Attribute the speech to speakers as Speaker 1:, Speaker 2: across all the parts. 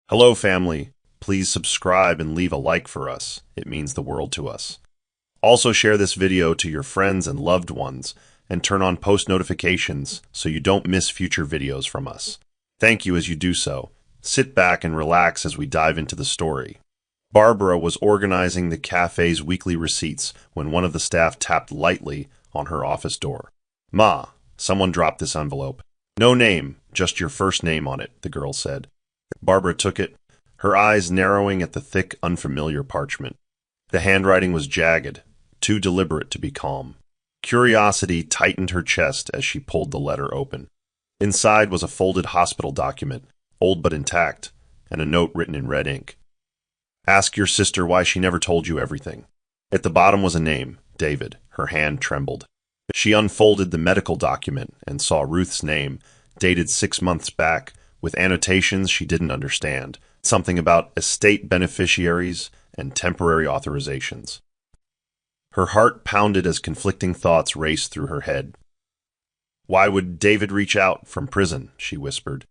Speaker 1: Hello, family. Please subscribe and leave a like for us. It means the world to us. Also share this video to your friends and loved ones and turn on post notifications so you don't miss future videos from us. Thank you as you do so. Sit back and relax as we dive into the story. Barbara was organizing the cafe's weekly receipts when one of the staff tapped lightly on her office door. "Ma, someone dropped this envelope." "No name, just your first name on it," the girl said. Barbara took it, her eyes narrowing at the thick, unfamiliar parchment. The handwriting was jagged, too deliberate to be calm. Curiosity tightened her chest as she pulled the letter open. Inside was a folded hospital document, old but intact, and a note written in red ink. "Ask your sister why she never told you everything." At the bottom was a name, David. Her hand trembled. She unfolded the medical document and saw Ruth's name, dated 6 months back, with annotations she didn't understand, something about estate beneficiaries and temporary authorizations. Her heart pounded as conflicting thoughts raced through her head. "Why would David reach out from prison?" she whispered.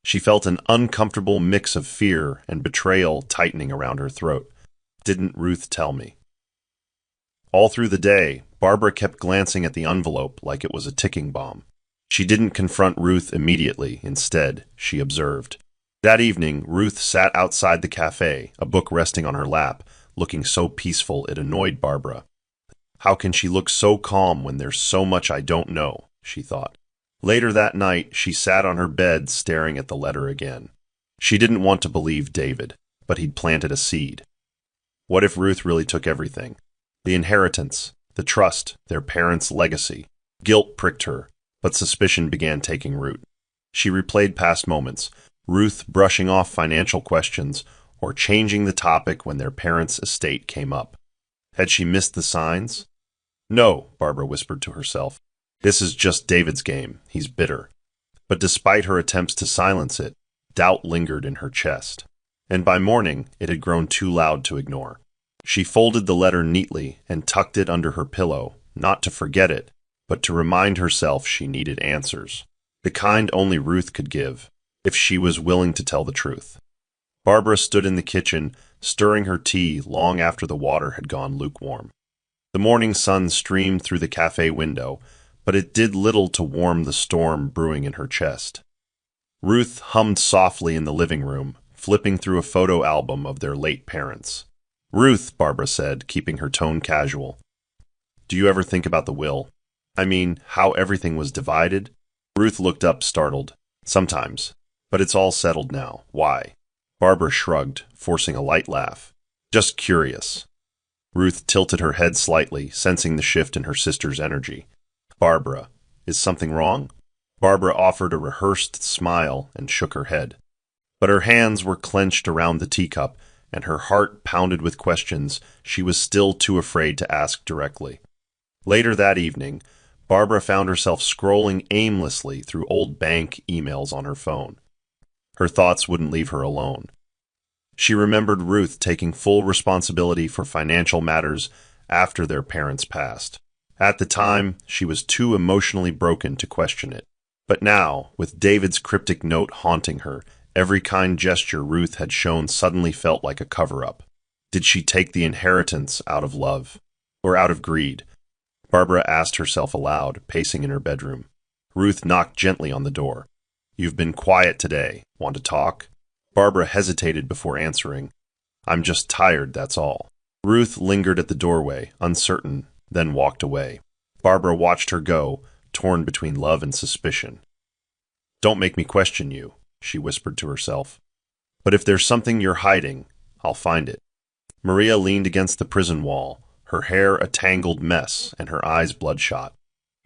Speaker 1: She felt an uncomfortable mix of fear and betrayal tightening around her throat. Didn't Ruth tell me? All through the day, Barbara kept glancing at the envelope like it was a ticking bomb. She didn't confront Ruth immediately. Instead, she observed. That evening, Ruth sat outside the cafe, a book resting on her lap, looking so peaceful it annoyed Barbara. "How can she look so calm when there's so much I don't know?" she thought. Later that night, she sat on her bed staring at the letter again. She didn't want to believe David, but he'd planted a seed. What if Ruth really took everything? The inheritance, the trust, their parents' legacy. Guilt pricked her, but suspicion began taking root. She replayed past moments, Ruth brushing off financial questions or changing the topic when their parents' estate came up. Had she missed the signs? "No," Barbara whispered to herself. "This is just David's game. He's bitter." But despite her attempts to silence it, doubt lingered in her chest. And by morning, it had grown too loud to ignore. She folded the letter neatly and tucked it under her pillow, not to forget it, but to remind herself she needed answers. The kind only Ruth could give, if she was willing to tell the truth. Barbara stood in the kitchen, stirring her tea long after the water had gone lukewarm. The morning sun streamed through the cafe window, but it did little to warm the storm brewing in her chest. Ruth hummed softly in the living room, flipping through a photo album of their late parents. "Ruth," Barbara said, keeping her tone casual, "do you ever think about the will? I mean, how everything was divided?" Ruth looked up, startled. "Sometimes. But it's all settled now. Why?" Barbara shrugged, forcing a light laugh. "Just curious." Ruth tilted her head slightly, sensing the shift in her sister's energy. "Barbara, is something wrong?" Barbara offered a rehearsed smile and shook her head. But her hands were clenched around the teacup, and her heart pounded with questions she was still too afraid to ask directly. Later that evening, Barbara found herself scrolling aimlessly through old bank emails on her phone. Her thoughts wouldn't leave her alone. She remembered Ruth taking full responsibility for financial matters after their parents passed. At the time, she was too emotionally broken to question it. But now, with David's cryptic note haunting her, every kind gesture Ruth had shown suddenly felt like a cover-up. Did she take the inheritance out of love? Or out of greed? Barbara asked herself aloud, pacing in her bedroom. Ruth knocked gently on the door. "You've been quiet today. Want to talk?" Barbara hesitated before answering. "I'm just tired, that's all." Ruth lingered at the doorway, uncertain, then walked away. Barbara watched her go, torn between love and suspicion. "Don't make me question you," she whispered to herself. "But if there's something you're hiding, I'll find it." Maria leaned against the prison wall, her hair a tangled mess and her eyes bloodshot.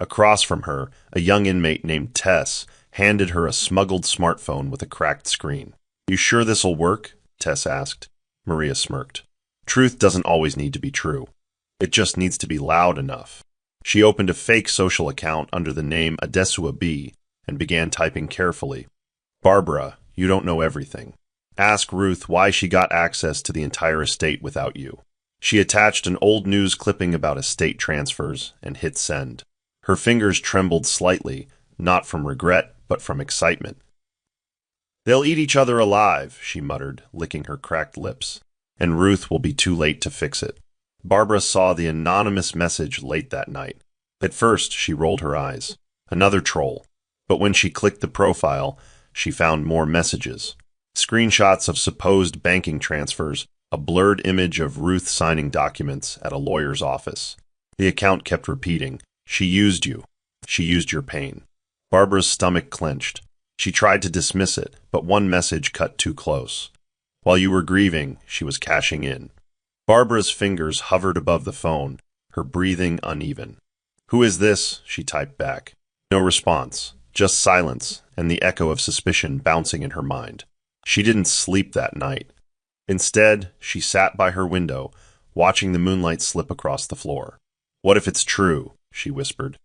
Speaker 1: Across from her, a young inmate named Tess handed her a smuggled smartphone with a cracked screen. "You sure this'll work?" Tess asked. Maria smirked. "Truth doesn't always need to be true. It just needs to be loud enough." She opened a fake social account under the name Adesua B and began typing carefully. "Barbara, you don't know everything. Ask Ruth why she got access to the entire estate without you." She attached an old news clipping about estate transfers and hit send. Her fingers trembled slightly, not from regret, but from excitement. They'll eat each other alive, she muttered, licking her cracked lips. And Ruth will be too late to fix it. Barbara saw the anonymous message late that night. At first, she rolled her eyes. Another troll. But when she clicked the profile, she found more messages. Screenshots of supposed banking transfers, a blurred image of Ruth signing documents at a lawyer's office. The account kept repeating, "She used you. She used your pain." Barbara's stomach clenched. She tried to dismiss it, but one message cut too close. While you were grieving, she was cashing in. Barbara's fingers hovered above the phone, her breathing uneven. "Who is this?" she typed back. No response, just silence and the echo of suspicion bouncing in her mind. She didn't sleep that night. Instead, she sat by her window, watching the moonlight slip across the floor. "What if it's true?" she whispered.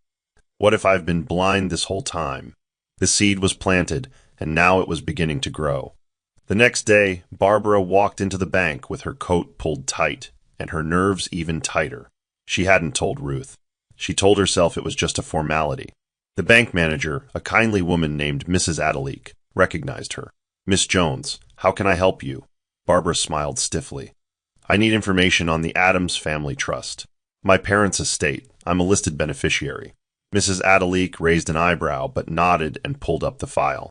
Speaker 1: "What if I've been blind this whole time?" The seed was planted, and now it was beginning to grow. The next day, Barbara walked into the bank with her coat pulled tight, and her nerves even tighter. She hadn't told Ruth. She told herself it was just a formality. The bank manager, a kindly woman named Mrs. Adelique, recognized her. "Miss Jones, how can I help you?" Barbara smiled stiffly. "I need information on the Adams Family Trust. My parents' estate. I'm a listed beneficiary." Mrs. Adelique raised an eyebrow but nodded and pulled up the file.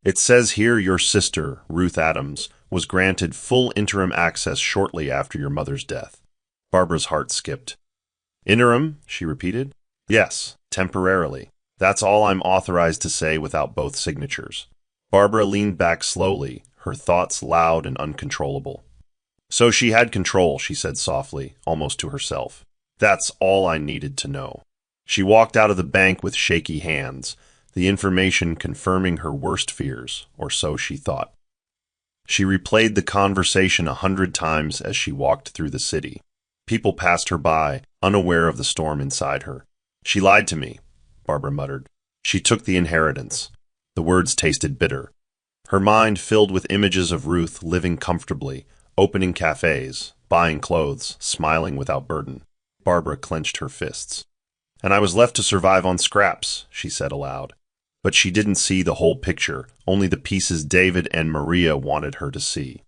Speaker 1: "It says here your sister, Ruth Adams, was granted full interim access shortly after your mother's death." Barbara's heart skipped. "Interim?" she repeated. "Yes, temporarily. That's all I'm authorized to say without both signatures." Barbara leaned back slowly, her thoughts loud and uncontrollable. "So she had control," she said softly, almost to herself. "That's all I needed to know." She walked out of the bank with shaky hands, the information confirming her worst fears, or so she thought. She replayed the conversation 100 times as she walked through the city. People passed her by, unaware of the storm inside her. "She lied to me," Barbara muttered. "She took the inheritance." The words tasted bitter. Her mind filled with images of Ruth living comfortably, opening cafes, buying clothes, smiling without burden. Barbara clenched her fists. "And I was left to survive on scraps," she said aloud. But she didn't see the whole picture, only the pieces David and Maria wanted her to see.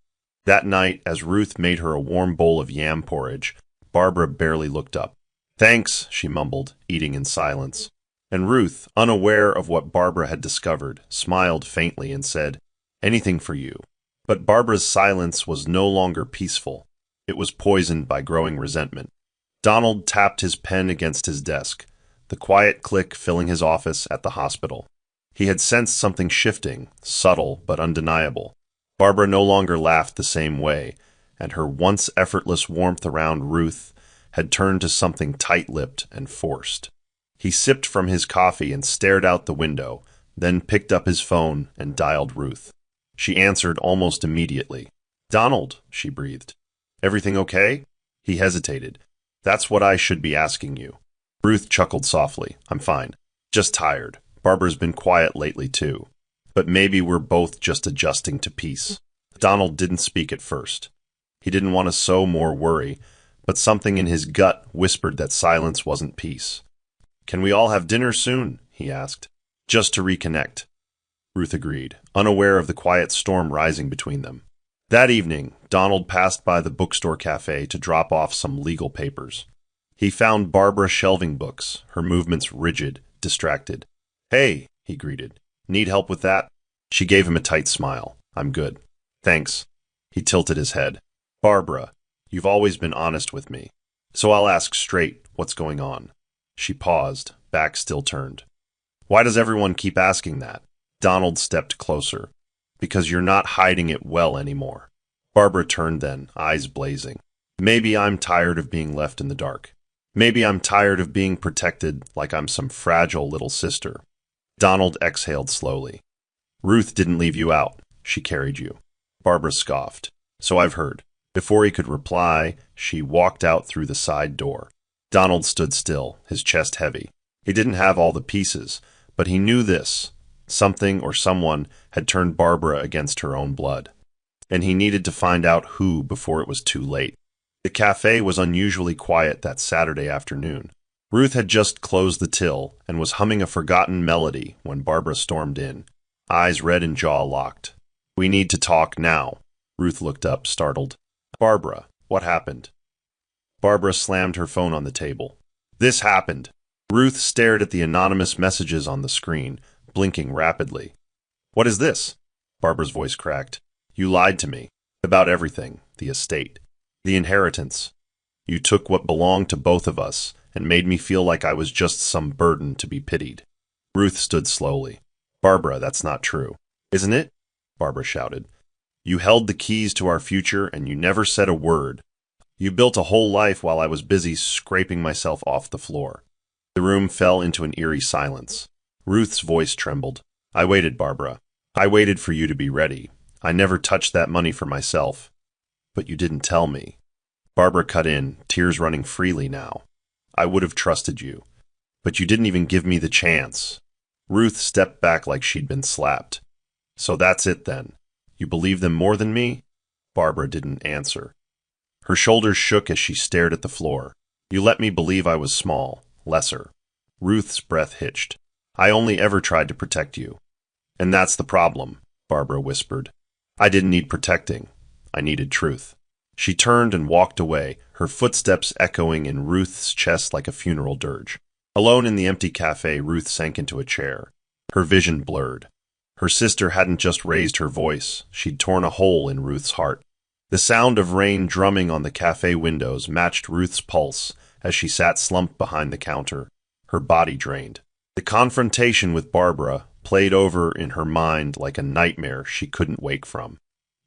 Speaker 1: That night, as Ruth made her a warm bowl of yam porridge, Barbara barely looked up. "Thanks," she mumbled, eating in silence. And Ruth, unaware of what Barbara had discovered, smiled faintly and said, "Anything for you." But Barbara's silence was no longer peaceful. It was poisoned by growing resentment. Donald tapped his pen against his desk, the quiet click filling his office at the hospital. He had sensed something shifting, subtle but undeniable. Barbara no longer laughed the same way, and her once effortless warmth around Ruth had turned to something tight-lipped and forced. He sipped from his coffee and stared out the window, then picked up his phone and dialed Ruth. She answered almost immediately. "Donald," she breathed. "Everything okay?" He hesitated. "That's what I should be asking you." Ruth chuckled softly. "I'm fine. Just tired. Barbara's been quiet lately, too. But maybe we're both just adjusting to peace." Donald didn't speak at first. He didn't want to sow more worry, but something in his gut whispered that silence wasn't peace. "Can we all have dinner soon?" he asked. "Just to reconnect." Ruth agreed, unaware of the quiet storm rising between them. That evening, Donald passed by the bookstore cafe to drop off some legal papers. He found Barbara shelving books, her movements rigid, distracted. "Hey," he greeted. "Need help with that?" She gave him a tight smile. "I'm good. Thanks." He tilted his head. "Barbara, you've always been honest with me. So I'll ask straight, what's going on?" She paused, back still turned. "Why does everyone keep asking that?" Donald stepped closer. "Because you're not hiding it well anymore." Barbara turned then, eyes blazing. "Maybe I'm tired of being left in the dark. Maybe I'm tired of being protected like I'm some fragile little sister." Donald exhaled slowly. "Ruth didn't leave you out. She carried you." Barbara scoffed. "So I've heard." Before he could reply, she walked out through the side door. Donald stood still, his chest heavy. He didn't have all the pieces, but he knew this. Something or someone had turned Barbara against her own blood. And he needed to find out who before it was too late. The cafe was unusually quiet that Saturday afternoon. Ruth had just closed the till and was humming a forgotten melody when Barbara stormed in, eyes red and jaw locked. We need to talk now. Ruth looked up, startled. Barbara, what happened? Barbara slammed her phone on the table. This happened. Ruth stared at the anonymous messages on the screen, blinking rapidly. What is this? Barbara's voice cracked. You lied to me. About everything. The estate. The inheritance. You took what belonged to both of us and made me feel like I was just some burden to be pitied. Ruth stood slowly. Barbara, that's not true. Isn't it? Barbara shouted. You held the keys to our future and you never said a word. You built a whole life while I was busy scraping myself off the floor. The room fell into an eerie silence. Ruth's voice trembled. I waited, Barbara. I waited for you to be ready. I never touched that money for myself. But you didn't tell me. Barbara cut in, tears running freely now. I would have trusted you. But you didn't even give me the chance. Ruth stepped back like she'd been slapped. So that's it then. You believe them more than me? Barbara didn't answer. Her shoulders shook as she stared at the floor. You let me believe I was small, lesser. Ruth's breath hitched. I only ever tried to protect you. And that's the problem, Barbara whispered. I didn't need protecting. I needed truth. She turned and walked away, her footsteps echoing in Ruth's chest like a funeral dirge. Alone in the empty cafe, Ruth sank into a chair. Her vision blurred. Her sister hadn't just raised her voice, she'd torn a hole in Ruth's heart. The sound of rain drumming on the cafe windows matched Ruth's pulse as she sat slumped behind the counter, her body drained. The confrontation with Barbara played over in her mind like a nightmare she couldn't wake from.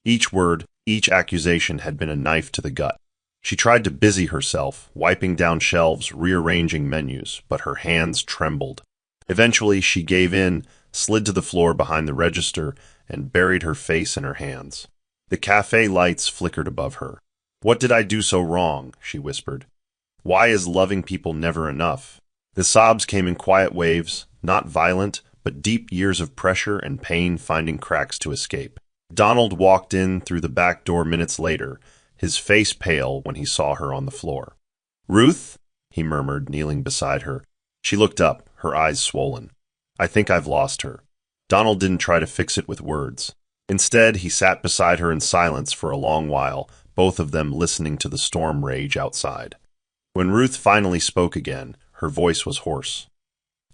Speaker 1: Each word, each accusation had been a knife to the gut. She tried to busy herself, wiping down shelves, rearranging menus, but her hands trembled. Eventually, she gave in, slid to the floor behind the register, and buried her face in her hands. The cafe lights flickered above her. What did I do so wrong? She whispered. Why is loving people never enough? The sobs came in quiet waves, not violent, but deep years of pressure and pain finding cracks to escape. Donald walked in through the back door minutes later, his face pale when he saw her on the floor. Ruth? He murmured, kneeling beside her. She looked up, her eyes swollen. I think I've lost her. Donald didn't try to fix it with words. Instead, he sat beside her in silence for a long while, both of them listening to the storm rage outside. When Ruth finally spoke again, her voice was hoarse.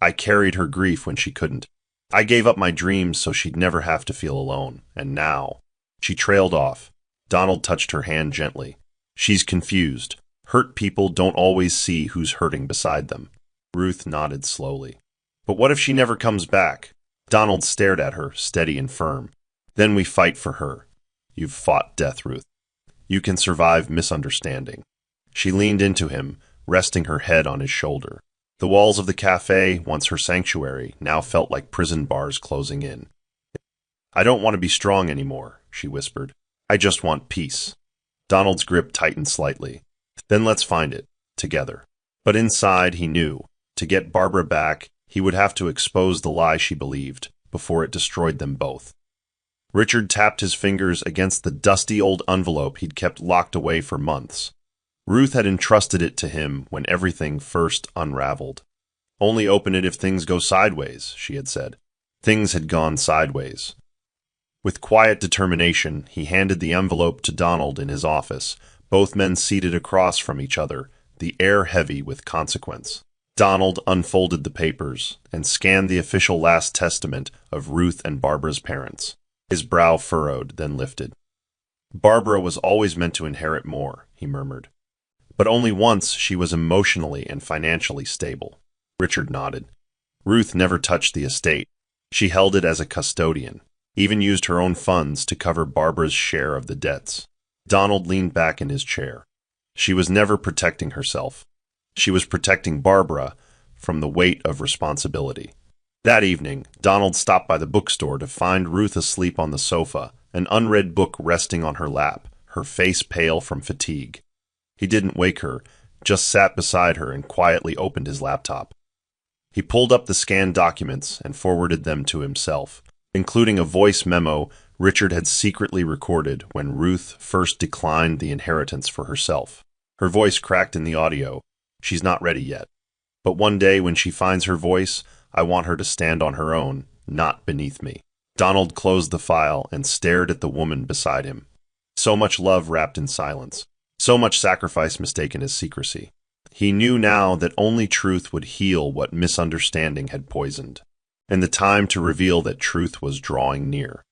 Speaker 1: I carried her grief when she couldn't. I gave up my dreams so she'd never have to feel alone, and now... She trailed off. Donald touched her hand gently. She's confused. Hurt people don't always see who's hurting beside them. Ruth nodded slowly. But what if she never comes back? Donald stared at her, steady and firm. Then we fight for her. You've fought death, Ruth. You can survive misunderstanding. She leaned into him, resting her head on his shoulder. The walls of the cafe, once her sanctuary, now felt like prison bars closing in. I don't want to be strong anymore, she whispered. I just want peace. Donald's grip tightened slightly. Then let's find it, together. But inside, he knew. To get Barbara back, he would have to expose the lie she believed, before it destroyed them both. Richard tapped his fingers against the dusty old envelope he'd kept locked away for months. Ruth had entrusted it to him when everything first unraveled. Only open it if things go sideways, she had said. Things had gone sideways. With quiet determination, he handed the envelope to Donald in his office, both men seated across from each other, the air heavy with consequence. Donald unfolded the papers and scanned the official last testament of Ruth and Barbara's parents. His brow furrowed, then lifted. Barbara was always meant to inherit more, he murmured. But only once she was emotionally and financially stable. Richard nodded. Ruth never touched the estate. She held it as a custodian, even used her own funds to cover Barbara's share of the debts. Donald leaned back in his chair. She was never protecting herself. She was protecting Barbara from the weight of responsibility. That evening, Donald stopped by the bookstore to find Ruth asleep on the sofa, an unread book resting on her lap, her face pale from fatigue. He didn't wake her, just sat beside her and quietly opened his laptop. He pulled up the scanned documents and forwarded them to himself, including a voice memo Richard had secretly recorded when Ruth first declined the inheritance for herself. Her voice cracked in the audio. She's not ready yet. But one day when she finds her voice, I want her to stand on her own, not beneath me. Donald closed the file and stared at the woman beside him. So much love wrapped in silence. So much sacrifice mistaken as secrecy. He knew now that only truth would heal what misunderstanding had poisoned, and the time to reveal that truth was drawing near.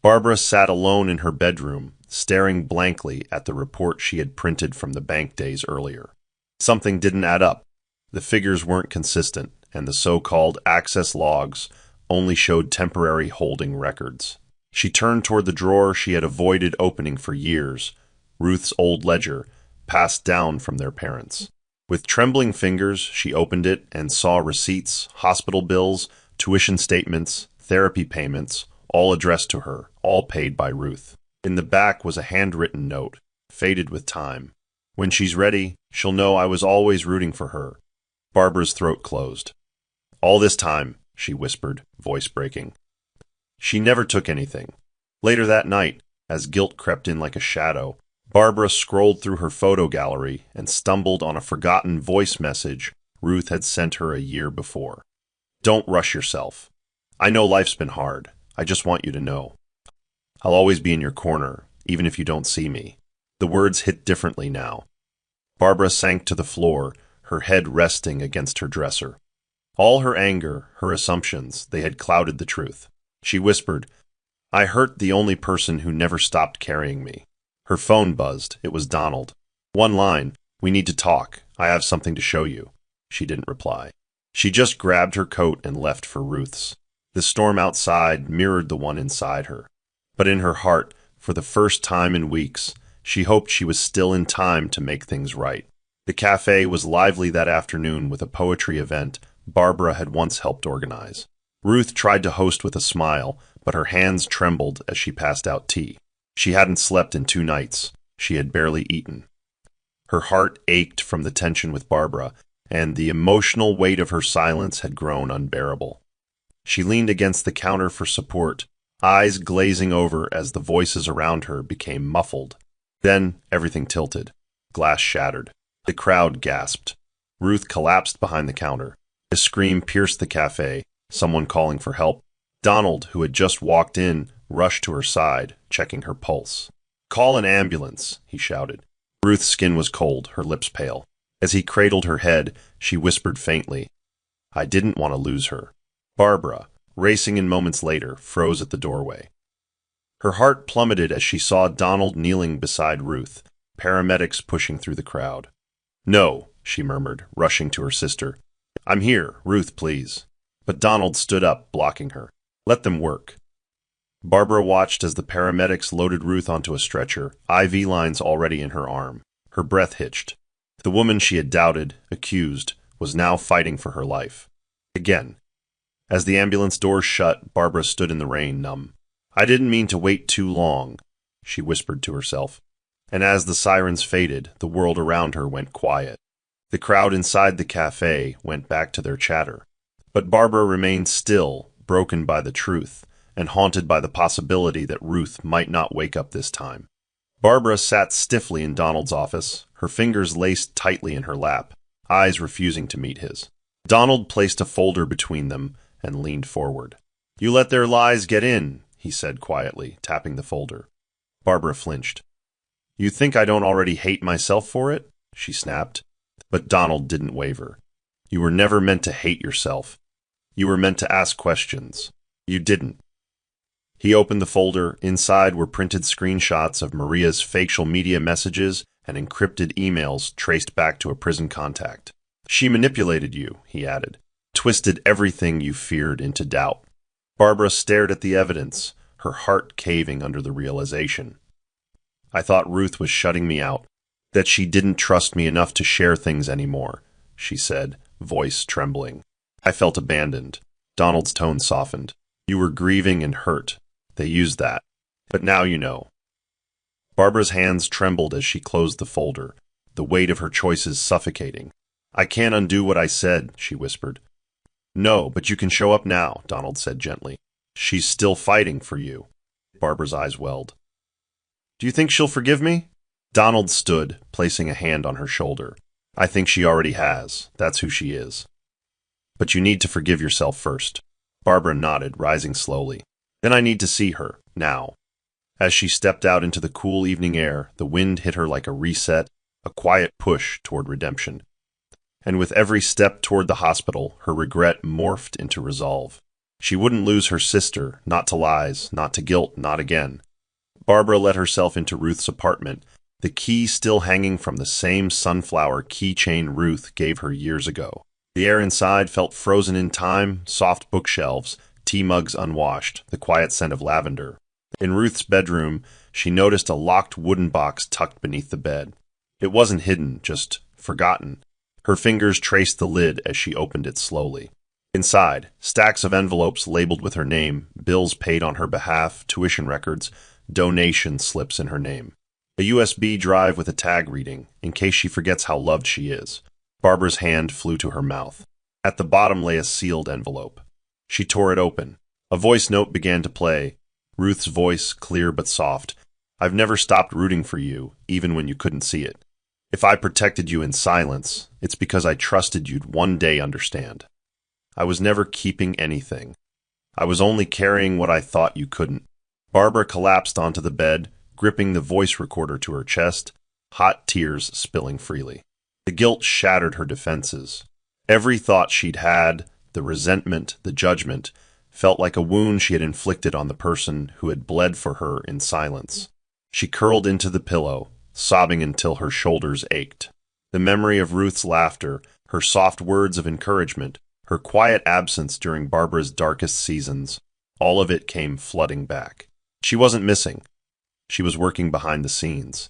Speaker 1: Barbara sat alone in her bedroom, staring blankly at the report she had printed from the bank days earlier. Something didn't add up. The figures weren't consistent, and the so-called access logs only showed temporary holding records. She turned toward the drawer she had avoided opening for years, Ruth's old ledger, passed down from their parents. With trembling fingers, she opened it and saw receipts, hospital bills, tuition statements, therapy payments, all addressed to her, all paid by Ruth. In the back was a handwritten note, faded with time. When she's ready, she'll know I was always rooting for her. Barbara's throat closed. All this time, she whispered, voice breaking. She never took anything. Later that night, as guilt crept in like a shadow, Barbara scrolled through her photo gallery and stumbled on a forgotten voice message Ruth had sent her a year before. Don't rush yourself. I know life's been hard. I just want you to know. I'll always be in your corner, even if you don't see me. The words hit differently now. Barbara sank to the floor, her head resting against her dresser. All her anger, her assumptions, they had clouded the truth. She whispered, I hurt the only person who never stopped carrying me. Her phone buzzed. It was Donald. One line, we need to talk. I have something to show you. She didn't reply. She just grabbed her coat and left for Ruth's. The storm outside mirrored the one inside her. But in her heart, for the first time in weeks, she hoped she was still in time to make things right. The cafe was lively that afternoon with a poetry event Barbara had once helped organize. Ruth tried to host with a smile, but her hands trembled as she passed out tea. She hadn't slept in 2 nights. She had barely eaten. Her heart ached from the tension with Barbara, and the emotional weight of her silence had grown unbearable. She leaned against the counter for support, eyes glazing over as the voices around her became muffled. Then everything tilted. Glass shattered. The crowd gasped. Ruth collapsed behind the counter. A scream pierced the cafe, someone calling for help. Donald, who had just walked in, rushed to her side, checking her pulse. Call an ambulance, he shouted. Ruth's skin was cold, her lips pale. As he cradled her head, she whispered faintly, I didn't want to lose her. Barbara, racing in moments later, froze at the doorway. Her heart plummeted as she saw Donald kneeling beside Ruth, paramedics pushing through the crowd. No, she murmured, rushing to her sister. I'm here, Ruth, please. But Donald stood up, blocking her. Let them work. Barbara watched as the paramedics loaded Ruth onto a stretcher, IV lines already in her arm. Her breath hitched. The woman she had doubted, accused, was now fighting for her life. Again. As the ambulance doors shut, Barbara stood in the rain, numb. I didn't mean to wait too long, she whispered to herself. And as the sirens faded, the world around her went quiet. The crowd inside the cafe went back to their chatter. But Barbara remained still, broken by the truth, and haunted by the possibility that Ruth might not wake up this time. Barbara sat stiffly in Donald's office, her fingers laced tightly in her lap, eyes refusing to meet his. Donald placed a folder between them and leaned forward. You let their lies get in, he said quietly, tapping the folder. Barbara flinched. You think I don't already hate myself for it? She snapped. But Donald didn't waver. You were never meant to hate yourself. You were meant to ask questions. You didn't. He opened the folder. Inside were printed screenshots of Maria's facial media messages and encrypted emails traced back to a prison contact. She manipulated you, he added, twisted everything you feared into doubt. Barbara stared at the evidence, her heart caving under the realization. I thought Ruth was shutting me out, that she didn't trust me enough to share things anymore, she said, voice trembling. I felt abandoned. Donald's tone softened. You were grieving and hurt. They used that. But now you know. Barbara's hands trembled as she closed the folder, the weight of her choices suffocating. I can't undo what I said, she whispered. No, but you can show up now, Donald said gently. She's still fighting for you. Barbara's eyes welled. Do you think she'll forgive me? Donald stood, placing a hand on her shoulder. I think she already has. That's who she is. But you need to forgive yourself first. Barbara nodded, rising slowly. Then I need to see her, now. As she stepped out into the cool evening air, the wind hit her like a reset, a quiet push toward redemption. And with every step toward the hospital, her regret morphed into resolve. She wouldn't lose her sister, not to lies, not to guilt, not again. Barbara let herself into Ruth's apartment, the key still hanging from the same sunflower keychain Ruth gave her years ago. The air inside felt frozen in time, soft bookshelves, tea mugs unwashed, the quiet scent of lavender. In Ruth's bedroom, she noticed a locked wooden box tucked beneath the bed. It wasn't hidden, just forgotten. Her fingers traced the lid as she opened it slowly. Inside, stacks of envelopes labeled with her name, bills paid on her behalf, tuition records, donation slips in her name. A USB drive with a tag reading, in case she forgets how loved she is. Barbara's hand flew to her mouth. At the bottom lay a sealed envelope. She tore it open. A voice note began to play. Ruth's voice, clear but soft. I've never stopped rooting for you, even when you couldn't see it. If I protected you in silence, it's because I trusted you'd one day understand. I was never keeping anything. I was only carrying what I thought you couldn't. Barbara collapsed onto the bed, gripping the voice recorder to her chest, hot tears spilling freely. The guilt shattered her defenses. Every thought she'd had, the resentment, the judgment, felt like a wound she had inflicted on the person who had bled for her in silence. She curled into the pillow, sobbing until her shoulders ached. The memory of Ruth's laughter, her soft words of encouragement, her quiet absence during Barbara's darkest seasons, all of it came flooding back. She wasn't missing. She was working behind the scenes.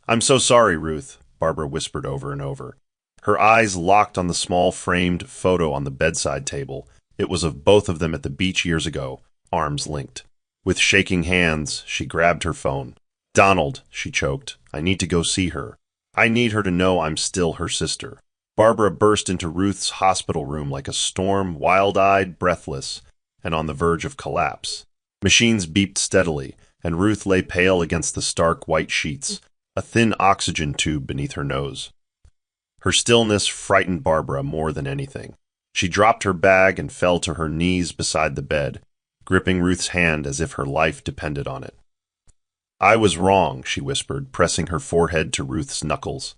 Speaker 1: I'm so sorry, Ruth, Barbara whispered over and over. Her eyes locked on the small framed photo on the bedside table. It was of both of them at the beach years ago, arms linked. With shaking hands, she grabbed her phone. Donald, she choked, I need to go see her. I need her to know I'm still her sister. Barbara burst into Ruth's hospital room like a storm, wild-eyed, breathless, and on the verge of collapse. Machines beeped steadily, and Ruth lay pale against the stark white sheets, a thin oxygen tube beneath her nose. Her stillness frightened Barbara more than anything. She dropped her bag and fell to her knees beside the bed, gripping Ruth's hand as if her life depended on it. I was wrong, she whispered, pressing her forehead to Ruth's knuckles.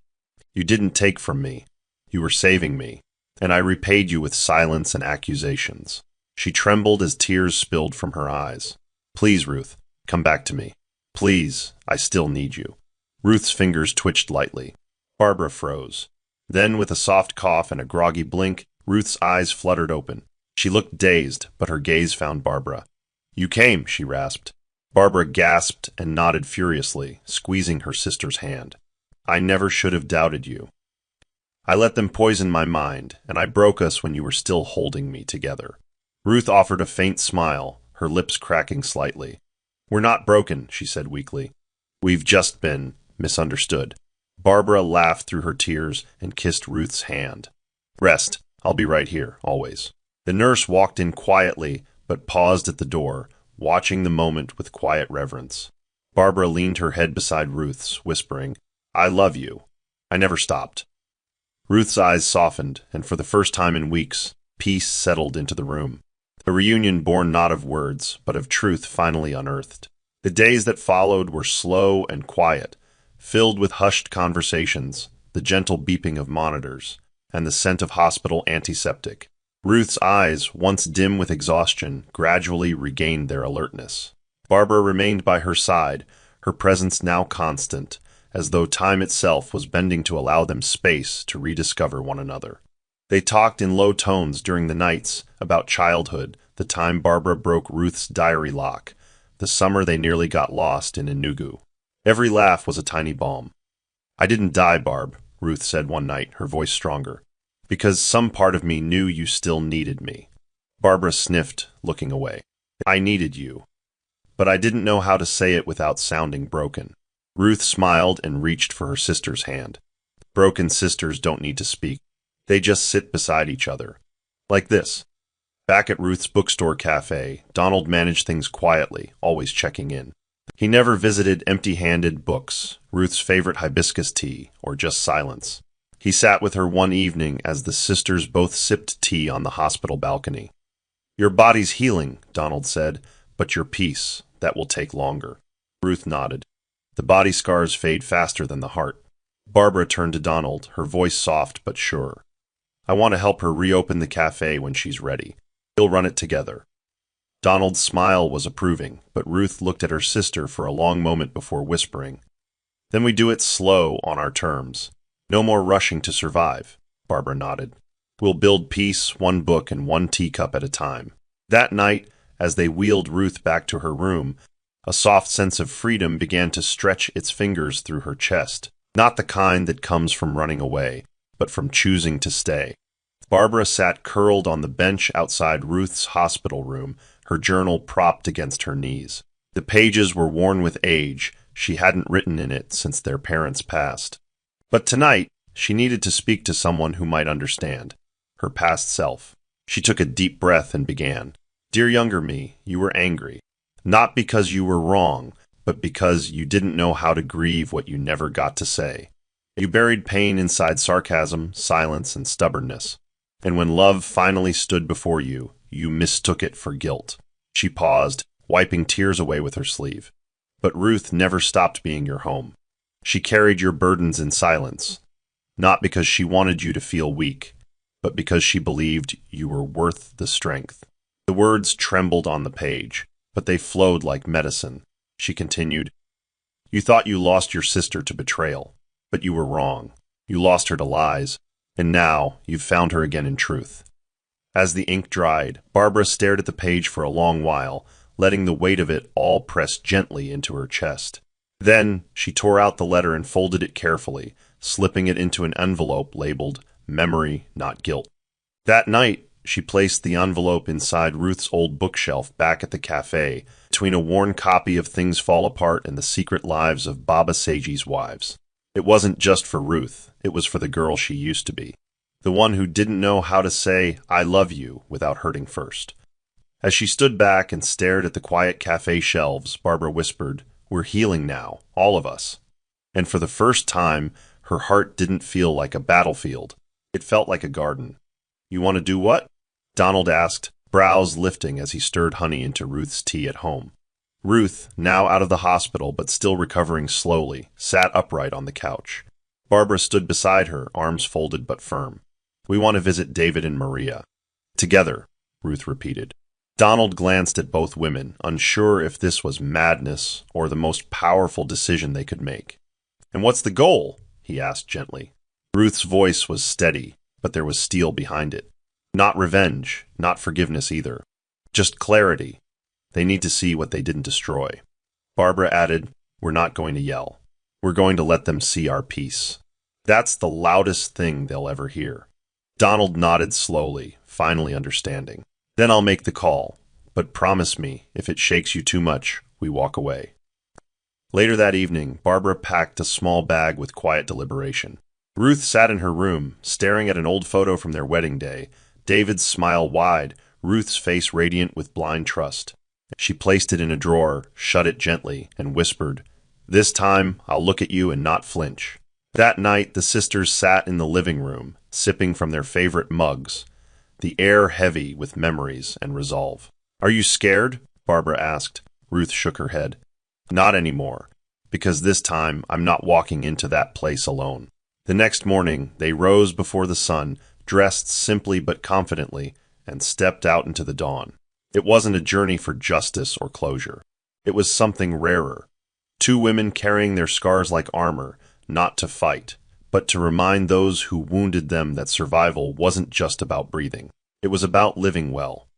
Speaker 1: You didn't take from me. You were saving me, and I repaid you with silence and accusations. She trembled as tears spilled from her eyes. Please, Ruth, come back to me. Please, I still need you. Ruth's fingers twitched lightly. Barbara froze. Then, with a soft cough and a groggy blink, Ruth's eyes fluttered open. She looked dazed, but her gaze found Barbara. You came, she rasped. Barbara gasped and nodded furiously, squeezing her sister's hand. I never should have doubted you. I let them poison my mind, and I broke us when you were still holding me together. Ruth offered a faint smile, her lips cracking slightly. We're not broken, she said weakly. We've just been misunderstood. Barbara laughed through her tears and kissed Ruth's hand. Rest. I'll be right here, always. The nurse walked in quietly, but paused at the door, watching the moment with quiet reverence. Barbara leaned her head beside Ruth's, whispering, I love you. I never stopped. Ruth's eyes softened, and for the first time in weeks, peace settled into the room. A reunion born not of words, but of truth finally unearthed. The days that followed were slow and quiet, filled with hushed conversations, the gentle beeping of monitors, and the scent of hospital antiseptic. Ruth's eyes, once dim with exhaustion, gradually regained their alertness. Barbara remained by her side, her presence now constant, as though time itself was bending to allow them space to rediscover one another. They talked in low tones during the nights about childhood, the time Barbara broke Ruth's diary lock, the summer they nearly got lost in Enugu. Every laugh was a tiny balm. I didn't die, Barb, Ruth said one night, her voice stronger, because some part of me knew you still needed me. Barbara sniffed, looking away. I needed you, but I didn't know how to say it without sounding broken. Ruth smiled and reached for her sister's hand. Broken sisters don't need to speak. They just sit beside each other. Like this. Back at Ruth's bookstore cafe, Donald managed things quietly, always checking in. He never visited empty-handed books, Ruth's favorite hibiscus tea, or just silence. He sat with her one evening as the sisters both sipped tea on the hospital balcony. Your body's healing, Donald said, But your peace, that will take longer. Ruth nodded. The body scars fade faster than the heart. Barbara turned to Donald, her voice soft but sure. I want to help her reopen the cafe when she's ready. We'll run it together. Donald's smile was approving, but Ruth looked at her sister for a long moment before whispering. Then we do it slow on our terms. No more rushing to survive. Barbara nodded. We'll build peace, one book and one teacup at a time. That night, as they wheeled Ruth back to her room, a soft sense of freedom began to stretch its fingers through her chest, not the kind that comes from running away, but from choosing to stay. Barbara sat curled on the bench outside Ruth's hospital room, her journal propped against her knees. The pages were worn with age. She hadn't written in it since their parents passed. But tonight, she needed to speak to someone who might understand, her past self. She took a deep breath and began. Dear younger me, you were angry. Not because you were wrong, but because you didn't know how to grieve what you never got to say. You buried pain inside sarcasm, silence, and stubbornness. And when love finally stood before you, you mistook it for guilt. She paused, wiping tears away with her sleeve. But Ruth never stopped being your home. She carried your burdens in silence, not because she wanted you to feel weak, but because she believed you were worth the strength. The words trembled on the page, but they flowed like medicine. She continued, You thought you lost your sister to betrayal, but you were wrong. You lost her to lies, and now you've found her again in truth. As the ink dried, Barbara stared at the page for a long while, letting the weight of it all press gently into her chest. Then she tore out the letter and folded it carefully, slipping it into an envelope labeled Memory, Not Guilt. That night, she placed the envelope inside Ruth's old bookshelf back at the cafe, between a worn copy of Things Fall Apart and The Secret Lives of Baba Seji's Wives. It wasn't just for Ruth, it was for the girl she used to be. The one who didn't know how to say, I love you, without hurting first. As she stood back and stared at the quiet cafe shelves, Barbara whispered, We're healing now, all of us. And for the first time, her heart didn't feel like a battlefield. It felt like a garden. You want to do what? Donald asked, brows lifting as he stirred honey into Ruth's tea at home. Ruth, now out of the hospital but still recovering slowly, sat upright on the couch. Barbara stood beside her, arms folded but firm. We want to visit David and Maria. Together, Ruth repeated. Donald glanced at both women, unsure if this was madness or the most powerful decision they could make. And what's the goal? He asked gently. Ruth's voice was steady, but there was steel behind it. Not revenge, not forgiveness either. Just clarity. They need to see what they didn't destroy. Barbara added, We're not going to yell. We're going to let them see our peace. That's the loudest thing they'll ever hear. Donald nodded slowly, finally understanding. Then I'll make the call, but promise me, if it shakes you too much, we walk away. Later that evening, Barbara packed a small bag with quiet deliberation. Ruth sat in her room, staring at an old photo from their wedding day, David's smile wide, Ruth's face radiant with blind trust. She placed it in a drawer, shut it gently, and whispered, This time, I'll look at you and not flinch. That night, the sisters sat in the living room, sipping from their favorite mugs, the air heavy with memories and resolve. Are you scared? Barbara asked. Ruth shook her head. Not anymore, because this time I'm not walking into that place alone. The next morning, they rose before the sun, dressed simply but confidently, and stepped out into the dawn. It wasn't a journey for justice or closure. It was something rarer. Two women carrying their scars like armor, not to fight, but to remind those who wounded them that survival wasn't just about breathing. It was about living well.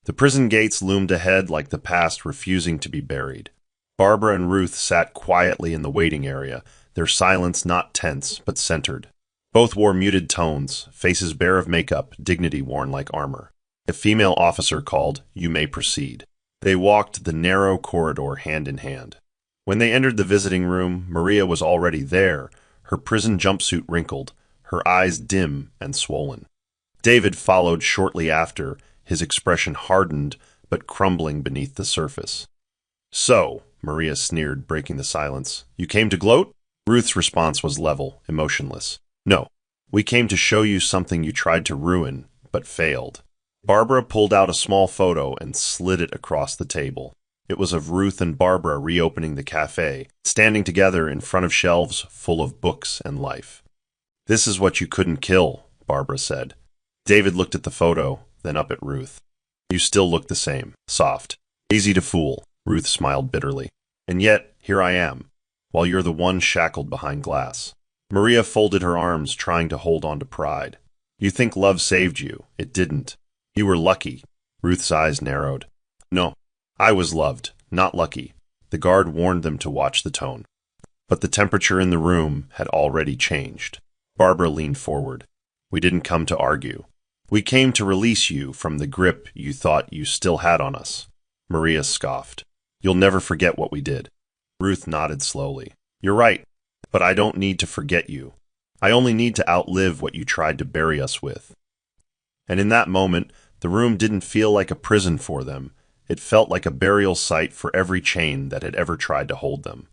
Speaker 1: The prison gates loomed ahead like the past refusing to be buried. Barbara and Ruth sat quietly in the waiting area, their silence not tense but centered. Both wore muted tones, faces bare of makeup, dignity worn like armor. A female officer called, You may proceed. They walked the narrow corridor hand in hand. When they entered the visiting room, Maria was already there, her prison jumpsuit wrinkled, her eyes dim and swollen. David followed shortly after, his expression hardened but crumbling beneath the surface. So, Maria sneered, breaking the silence, you came to gloat? Ruth's response was level, emotionless. No, we came to show you something you tried to ruin, but failed. Barbara pulled out a small photo and slid it across the table. It was of Ruth and Barbara reopening the cafe, standing together in front of shelves full of books and life. "This is what you couldn't kill," Barbara said. David looked at the photo, then up at Ruth. "You still look the same, soft. Easy to fool," Ruth smiled bitterly. "And yet, here I am, while you're the one shackled behind glass." Maria folded her arms, trying to hold on to pride. "You think love saved you. It didn't. You were lucky." Ruth's eyes narrowed. "No, I was loved, not lucky." The guard warned them to watch the tone. But the temperature in the room had already changed. Barbara leaned forward. "We didn't come to argue. We came to release you from the grip you thought you still had on us." Maria scoffed. "You'll never forget what we did." Ruth nodded slowly. "You're right, but I don't need to forget you. I only need to outlive what you tried to bury us with." And in that moment, the room didn't feel like a prison for them. It felt like a burial site for every chain that had ever tried to hold them.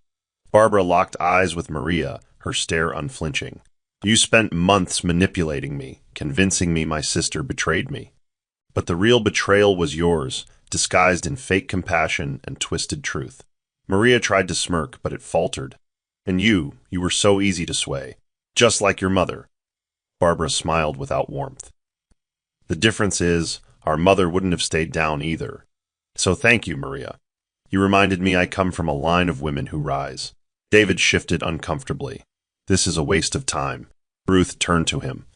Speaker 1: Barbara locked eyes with Maria, her stare unflinching. "You spent months manipulating me, convincing me my sister betrayed me. But the real betrayal was yours, disguised in fake compassion and twisted truth." Maria tried to smirk, but it faltered. "And you were so easy to sway, just like your mother." Barbara smiled without warmth. "The difference is, our mother wouldn't have stayed down either. So thank you, Maria. You reminded me I come from a line of women who rise." David shifted uncomfortably. "This is a waste of time." Ruth turned to him.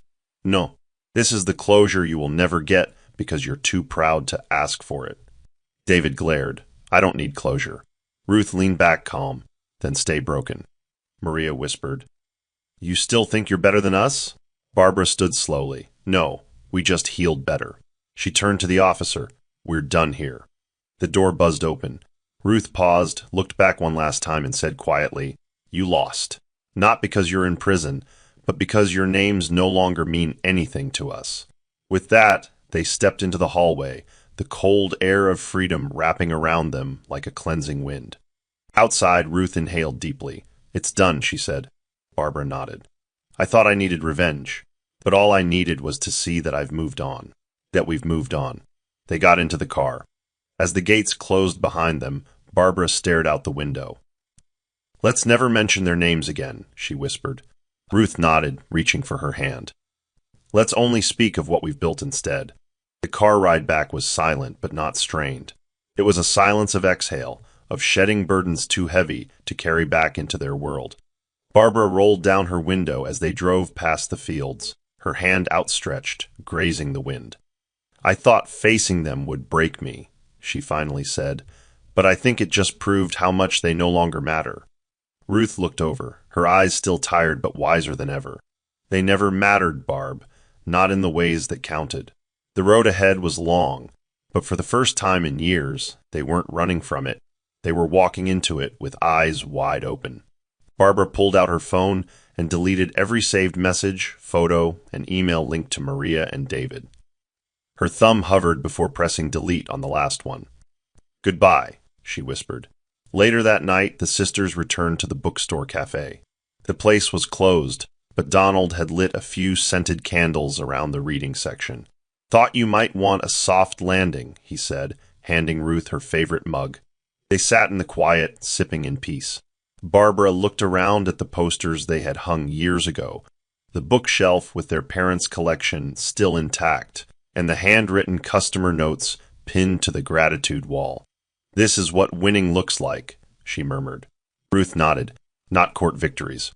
Speaker 1: "No, this is the closure you will never get because you're too proud to ask for it." David glared. "I don't need closure." Ruth leaned back calm. "Then stay broken." Maria whispered. "You still think you're better than us?" Barbara stood slowly. "No, we just healed better." She turned to the officer. "We're done here." The door buzzed open. Ruth paused, looked back one last time, and said quietly, "You lost. Not because you're in prison, but because your names no longer mean anything to us." With that, they stepped into the hallway, the cold air of freedom wrapping around them like a cleansing wind. Outside, Ruth inhaled deeply. "It's done," she said. Barbara nodded. "I thought I needed revenge, but all I needed was to see that I've moved on, that we've moved on." They got into the car. As the gates closed behind them, Barbara stared out the window. "Let's never mention their names again," she whispered. Ruth nodded, reaching for her hand. "Let's only speak of what we've built instead." The car ride back was silent, but not strained. It was a silence of exhale, of shedding burdens too heavy to carry back into their world. Barbara rolled down her window as they drove past the fields, her hand outstretched, grazing the wind. "I thought facing them would break me," she finally said, "but I think it just proved how much they no longer matter." Ruth looked over, her eyes still tired but wiser than ever. "They never mattered, Barb, not in the ways that counted." The road ahead was long, but for the first time in years, they weren't running from it. They were walking into it with eyes wide open. Barbara pulled out her phone and deleted every saved message, photo, and email linked to Maria and David. Her thumb hovered before pressing delete on the last one. "Goodbye," she whispered. Later that night, the sisters returned to the bookstore cafe. The place was closed, but Donald had lit a few scented candles around the reading section. "Thought you might want a soft landing," he said, handing Ruth her favorite mug. They sat in the quiet, sipping in peace. Barbara looked around at the posters they had hung years ago, the bookshelf with their parents' collection still intact, and the handwritten customer notes pinned to the gratitude wall. "This is what winning looks like," she murmured. Ruth nodded. "Not court victories.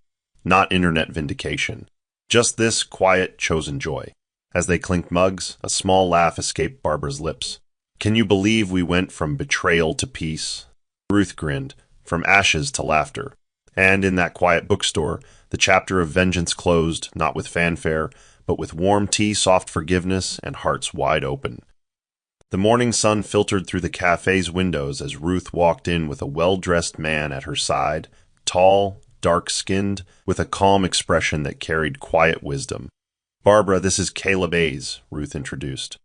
Speaker 1: Not internet vindication. Just this quiet, chosen joy." As they clinked mugs, a small laugh escaped Barbara's lips. "Can you believe we went from betrayal to peace?" Ruth grinned. "From ashes to laughter." And in that quiet bookstore, the chapter of vengeance closed, not with fanfare, but with warm tea, soft forgiveness, and hearts wide open. The morning sun filtered through the cafe's windows as Ruth walked in with a well-dressed man at her side, tall, dark-skinned, with a calm expression that carried quiet wisdom. "Barbara, this is Caleb A's," Ruth introduced.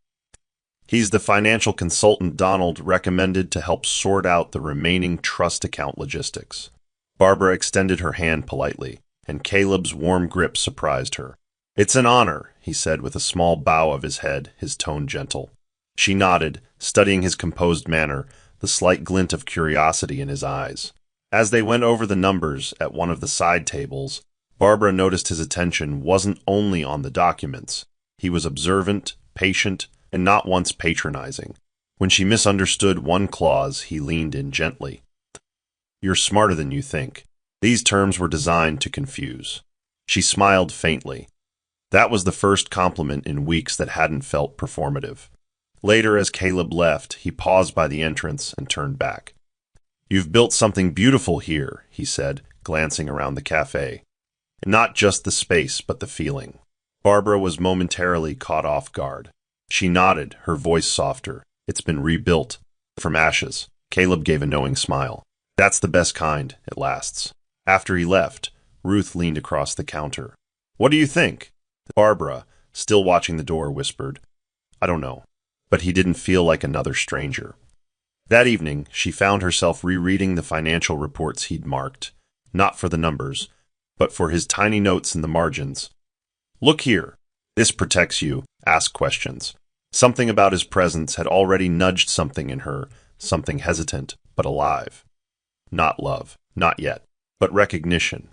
Speaker 1: "He's the financial consultant Donald recommended to help sort out the remaining trust account logistics." Barbara extended her hand politely, and Caleb's warm grip surprised her. "It's an honor," he said with a small bow of his head, his tone gentle. She nodded, studying his composed manner, the slight glint of curiosity in his eyes. As they went over the numbers at one of the side tables, Barbara noticed his attention wasn't only on the documents. He was observant, patient, and not once patronizing. When she misunderstood one clause, he leaned in gently. "You're smarter than you think." These terms were designed to confuse. She smiled faintly. That was the first compliment in weeks that hadn't felt performative. Later, as Caleb left, he paused by the entrance and turned back. "You've built something beautiful here," he said, glancing around the cafe. Not just the space, but the feeling. Barbara was momentarily caught off guard. She nodded, her voice softer. "It's been rebuilt. From ashes." Caleb gave a knowing smile. "That's the best kind. It lasts." After he left, Ruth leaned across the counter. "What do you think?" Barbara, still watching the door, whispered, "I don't know." But he didn't feel like another stranger. That evening, she found herself rereading the financial reports he'd marked, not for the numbers, but for his tiny notes in the margins. "Look here. This protects you. Ask questions." Something about his presence had already nudged something in her, something hesitant, but alive. Not love, not yet, but recognition.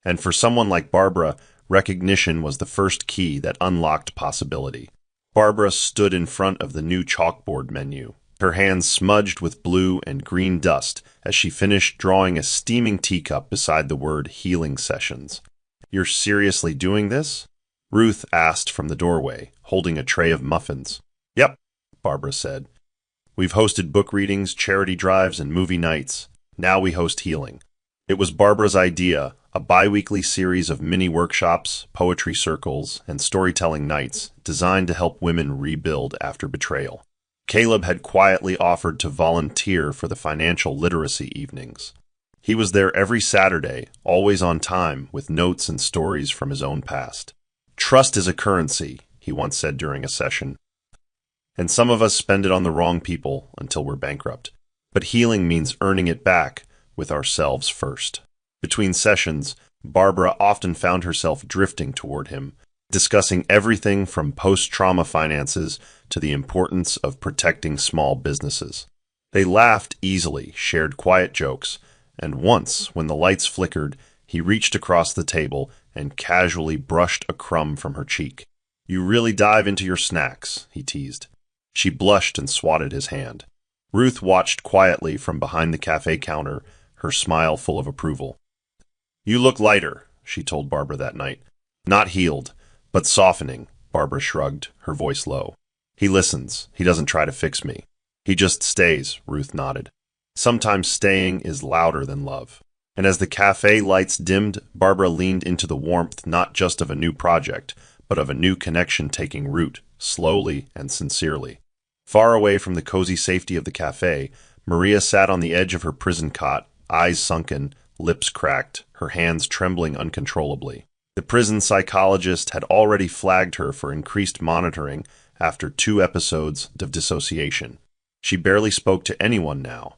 Speaker 1: And for someone like Barbara, recognition was the first key that unlocked possibility. Barbara stood in front of the new chalkboard menu, her hands smudged with blue and green dust as she finished drawing a steaming teacup beside the word healing sessions. "You're seriously doing this?" Ruth asked from the doorway, holding a tray of muffins. "Yep," Barbara said. "We've hosted book readings, charity drives, and movie nights. Now we host healing." It was Barbara's idea, a bi-weekly series of mini workshops, poetry circles, and storytelling nights designed to help women rebuild after betrayal. Caleb had quietly offered to volunteer for the financial literacy evenings. He was there every Saturday, always on time, with notes and stories from his own past. "Trust is a currency," he once said during a session. "And some of us spend it on the wrong people until we're bankrupt. But healing means earning it back with ourselves first." Between sessions, Barbara often found herself drifting toward him, discussing everything from post-trauma finances to the importance of protecting small businesses. They laughed easily, shared quiet jokes, and once, when the lights flickered, he reached across the table and casually brushed a crumb from her cheek. "You really dive into your snacks," he teased. She blushed and swatted his hand. Ruth watched quietly from behind the cafe counter, her smile full of approval. "You look lighter," she told Barbara that night. "Not healed, but softening," Barbara shrugged, her voice low. "He listens. He doesn't try to fix me. He just stays," Ruth nodded. Sometimes staying is louder than love. And as the cafe lights dimmed, Barbara leaned into the warmth not just of a new project, but of a new connection taking root, slowly and sincerely. Far away from the cozy safety of the cafe, Maria sat on the edge of her prison cot, eyes sunken, lips cracked, her hands trembling uncontrollably. The prison psychologist had already flagged her for increased monitoring after 2 episodes of dissociation. She barely spoke to anyone now.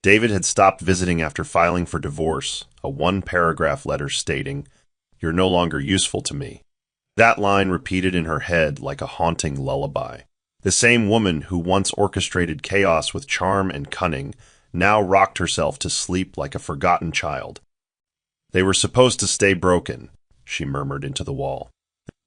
Speaker 1: David had stopped visiting after filing for divorce, a 1-paragraph letter stating, "You're no longer useful to me." That line repeated in her head like a haunting lullaby. The same woman who once orchestrated chaos with charm and cunning now rocked herself to sleep like a forgotten child. "They were supposed to stay broken," she murmured into the wall.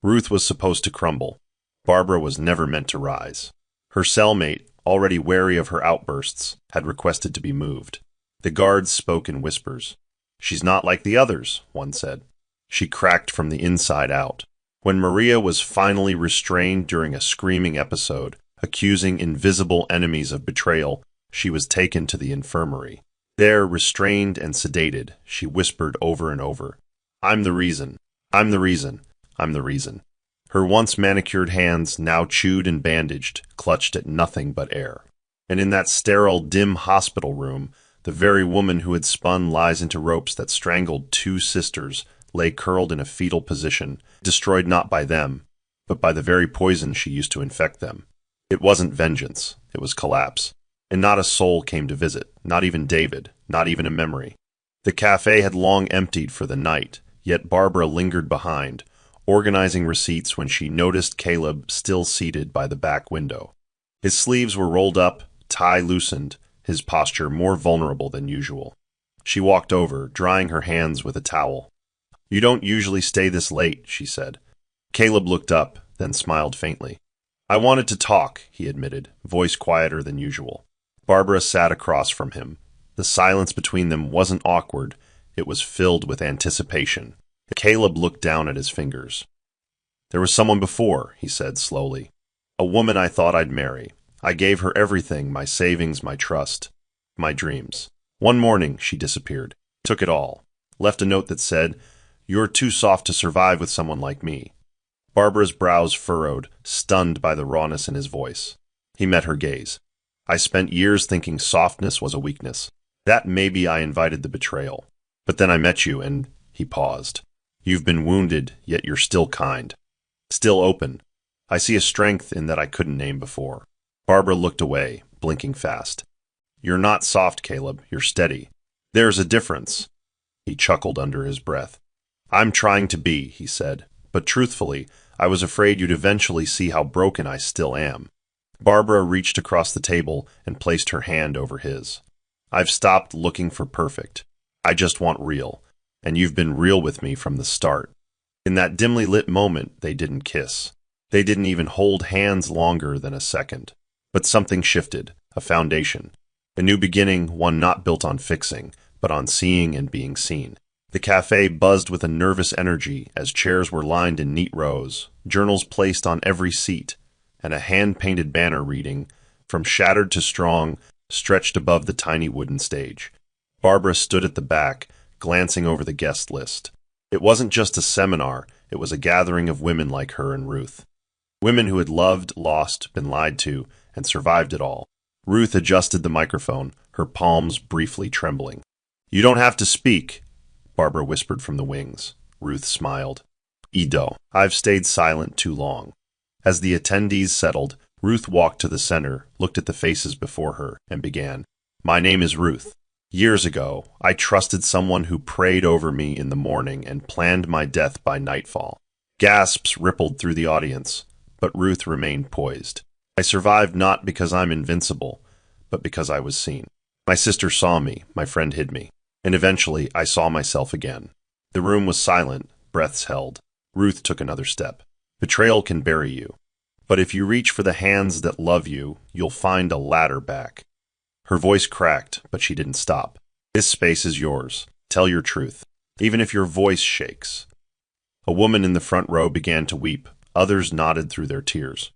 Speaker 1: Ruth was supposed to crumble. Barbara was never meant to rise. Her cellmate, already wary of her outbursts, had requested to be moved. The guards spoke in whispers. "She's not like the others," one said. She cracked from the inside out. When Maria was finally restrained during a screaming episode, accusing invisible enemies of betrayal, she was taken to the infirmary. There, restrained and sedated, she whispered over and over, "I'm the reason. I'm the reason. I'm the reason." Her once manicured hands, now chewed and bandaged, clutched at nothing but air. And in that sterile, dim hospital room, the very woman who had spun lies into ropes that strangled 2 sisters lay curled in a fetal position, destroyed not by them, but by the very poison she used to infect them. It wasn't vengeance, it was collapse. And not a soul came to visit, not even David, not even a memory. The cafe had long emptied for the night, yet Barbara lingered behind, organizing receipts when she noticed Caleb still seated by the back window. His sleeves were rolled up, tie loosened, his posture more vulnerable than usual. She walked over, drying her hands with a towel. "You don't usually stay this late," she said. Caleb looked up, then smiled faintly. "I wanted to talk," he admitted, voice quieter than usual. Barbara sat across from him. The silence between them wasn't awkward, it was filled with anticipation. Caleb looked down at his fingers. "There was someone before," he said slowly. "A woman I thought I'd marry. I gave her everything, my savings, my trust, my dreams. One morning, she disappeared. Took it all. Left a note that said, 'You're too soft to survive with someone like me.'" Barbara's brows furrowed, stunned by the rawness in his voice. He met her gaze. "I spent years thinking softness was a weakness. That maybe I invited the betrayal. But then I met you and—" he paused. "You've been wounded, yet you're still kind. Still open. I see a strength in that I couldn't name before." Barbara looked away, blinking fast. "You're not soft, Caleb. You're steady. There's a difference." He chuckled under his breath. "I'm trying to be," he said. "But truthfully, I was afraid you'd eventually see how broken I still am." Barbara reached across the table and placed her hand over his. "I've stopped looking for perfect. I just want real. And you've been real with me from the start." In that dimly lit moment, they didn't kiss. They didn't even hold hands longer than a second. But something shifted, a foundation. A new beginning, one not built on fixing, but on seeing and being seen. The cafe buzzed with a nervous energy as chairs were lined in neat rows, journals placed on every seat, and a hand-painted banner reading, "From Shattered to Strong," stretched above the tiny wooden stage. Barbara stood at the back, glancing over the guest list. It wasn't just a seminar, it was a gathering of women like her and Ruth. Women who had loved, lost, been lied to, and survived it all. Ruth adjusted the microphone, her palms briefly trembling. "You don't have to speak," Barbara whispered from the wings. Ruth smiled. "Ido, I've stayed silent too long." As the attendees settled, Ruth walked to the center, looked at the faces before her, and began. "My name is Ruth. Years ago, I trusted someone who prayed over me in the morning and planned my death by nightfall." Gasps rippled through the audience, but Ruth remained poised. "I survived not because I'm invincible, but because I was seen. My sister saw me, my friend hid me, and eventually I saw myself again." The room was silent, breaths held. Ruth took another step. "Betrayal can bury you, but if you reach for the hands that love you, you'll find a ladder back." Her voice cracked, but she didn't stop. "This space is yours. Tell your truth, even if your voice shakes." A woman in the front row began to weep. Others nodded through their tears.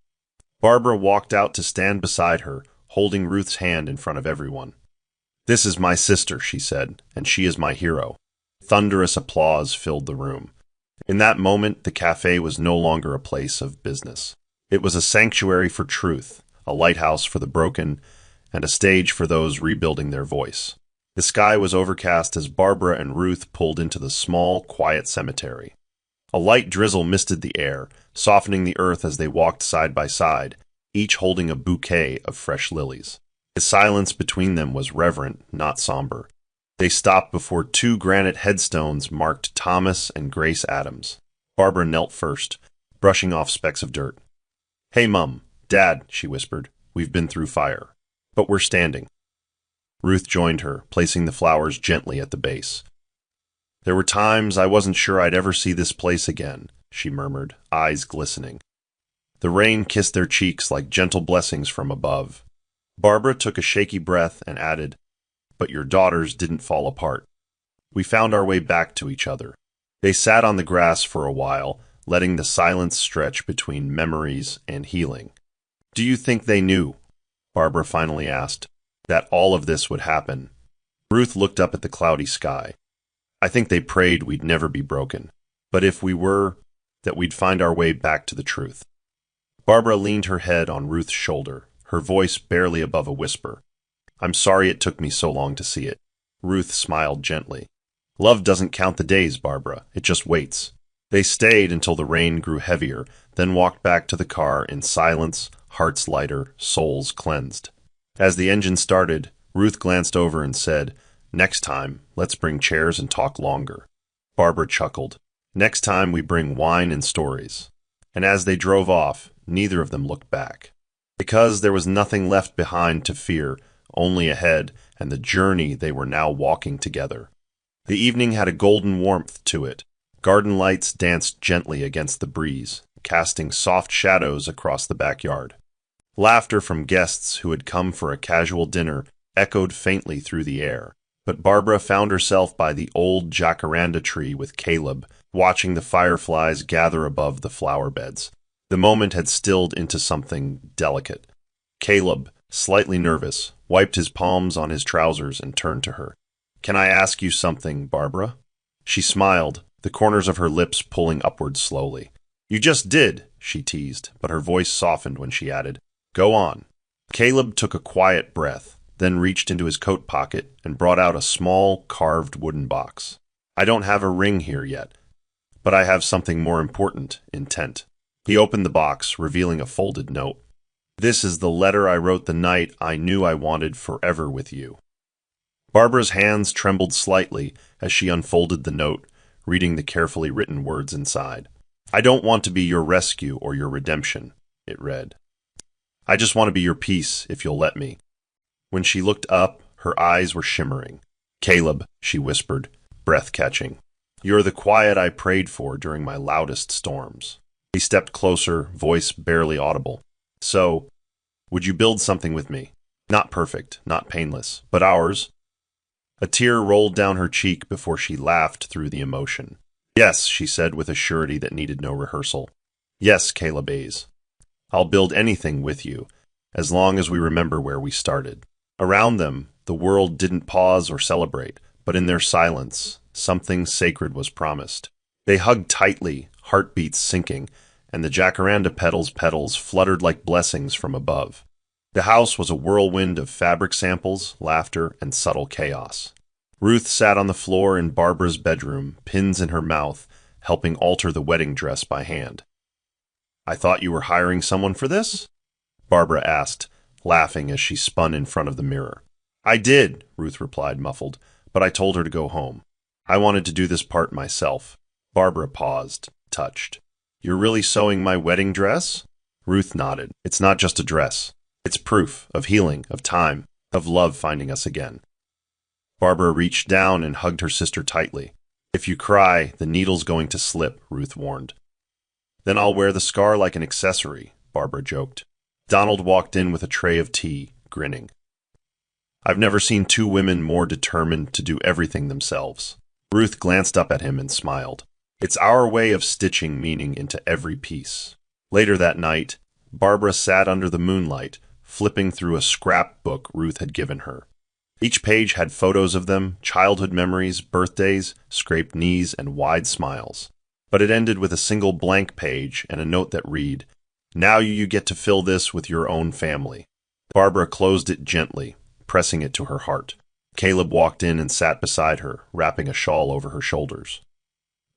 Speaker 1: Barbara walked out to stand beside her, holding Ruth's hand in front of everyone. "This is my sister," she said, "and she is my hero." Thunderous applause filled the room. In that moment, the cafe was no longer a place of business. It was a sanctuary for truth, a lighthouse for the broken, and a stage for those rebuilding their voice. The sky was overcast as Barbara and Ruth pulled into the small, quiet cemetery. A light drizzle misted the air, softening the earth as they walked side by side, each holding a bouquet of fresh lilies. The silence between them was reverent, not somber. They stopped before two granite headstones marked Thomas and Grace Adams. Barbara knelt first, brushing off specks of dirt. "Hey, Mum, Dad," she whispered, "we've been through fire. But we're standing." Ruth joined her, placing the flowers gently at the base. "There were times I wasn't sure I'd ever see this place again," she murmured, eyes glistening. The rain kissed their cheeks like gentle blessings from above. Barbara took a shaky breath and added, "But your daughters didn't fall apart. We found our way back to each other." They sat on the grass for a while, letting the silence stretch between memories and healing. "Do you think they knew," Barbara finally asked, "that all of this would happen?" Ruth looked up at the cloudy sky. "I think they prayed we'd never be broken. But if we were, that we'd find our way back to the truth." Barbara leaned her head on Ruth's shoulder, her voice barely above a whisper. "I'm sorry it took me so long to see it." Ruth smiled gently. "Love doesn't count the days, Barbara. It just waits." They stayed until the rain grew heavier, then walked back to the car in silence, hearts lighter, souls cleansed. As the engine started, Ruth glanced over and said, "Next time, let's bring chairs and talk longer." Barbara chuckled. "Next time we bring wine and stories." And as they drove off, neither of them looked back. Because there was nothing left behind to fear, only ahead, and the journey they were now walking together. The evening had a golden warmth to it. Garden lights danced gently against the breeze, casting soft shadows across the backyard. Laughter from guests who had come for a casual dinner echoed faintly through the air, but Barbara found herself by the old jacaranda tree with Caleb, watching the fireflies gather above the flower beds. The moment had stilled into something delicate. Caleb, slightly nervous, wiped his palms on his trousers and turned to her. "Can I ask you something, Barbara?" She smiled, the corners of her lips pulling upward slowly. "You just did," she teased, but her voice softened when she added, "Go on." Caleb took a quiet breath, then reached into his coat pocket and brought out a small, carved wooden box. "I don't have a ring here yet, but I have something more important, intent." He opened the box, revealing a folded note. "This is the letter I wrote the night I knew I wanted forever with you." Barbara's hands trembled slightly as she unfolded the note, reading the carefully written words inside. "I don't want to be your rescue or your redemption," it read. "I just want to be your peace, if you'll let me." When she looked up, her eyes were shimmering. "Caleb," she whispered, breath-catching, "you're the quiet I prayed for during my loudest storms." He stepped closer, voice barely audible. "So, would you build something with me? Not perfect, not painless, but ours?" A tear rolled down her cheek before she laughed through the emotion. "Yes," she said with a surety that needed no rehearsal. "Yes, Caleb A's. I'll build anything with you, as long as we remember where we started." Around them, the world didn't pause or celebrate, but in their silence, something sacred was promised. They hugged tightly, heartbeats sinking, and the jacaranda petals fluttered like blessings from above. The house was a whirlwind of fabric samples, laughter, and subtle chaos. Ruth sat on the floor in Barbara's bedroom, pins in her mouth, helping alter the wedding dress by hand. "I thought you were hiring someone for this?" Barbara asked, laughing as she spun in front of the mirror. "I did," Ruth replied, muffled, "but I told her to go home. I wanted to do this part myself." Barbara paused, touched. "You're really sewing my wedding dress?" Ruth nodded. "It's not just a dress. It's proof of healing, of time, of love finding us again." Barbara reached down and hugged her sister tightly. "If you cry, the needle's going to slip," Ruth warned. "Then I'll wear the scar like an accessory," Barbara joked. Donald walked in with a tray of tea, grinning. "I've never seen two women more determined to do everything themselves." Ruth glanced up at him and smiled. "It's our way of stitching meaning into every piece." Later that night, Barbara sat under the moonlight, flipping through a scrapbook Ruth had given her. Each page had photos of them, childhood memories, birthdays, scraped knees, and wide smiles. But it ended with a single blank page and a note that read, "Now you get to fill this with your own family." Barbara closed it gently, pressing it to her heart. Caleb walked in and sat beside her, wrapping a shawl over her shoulders.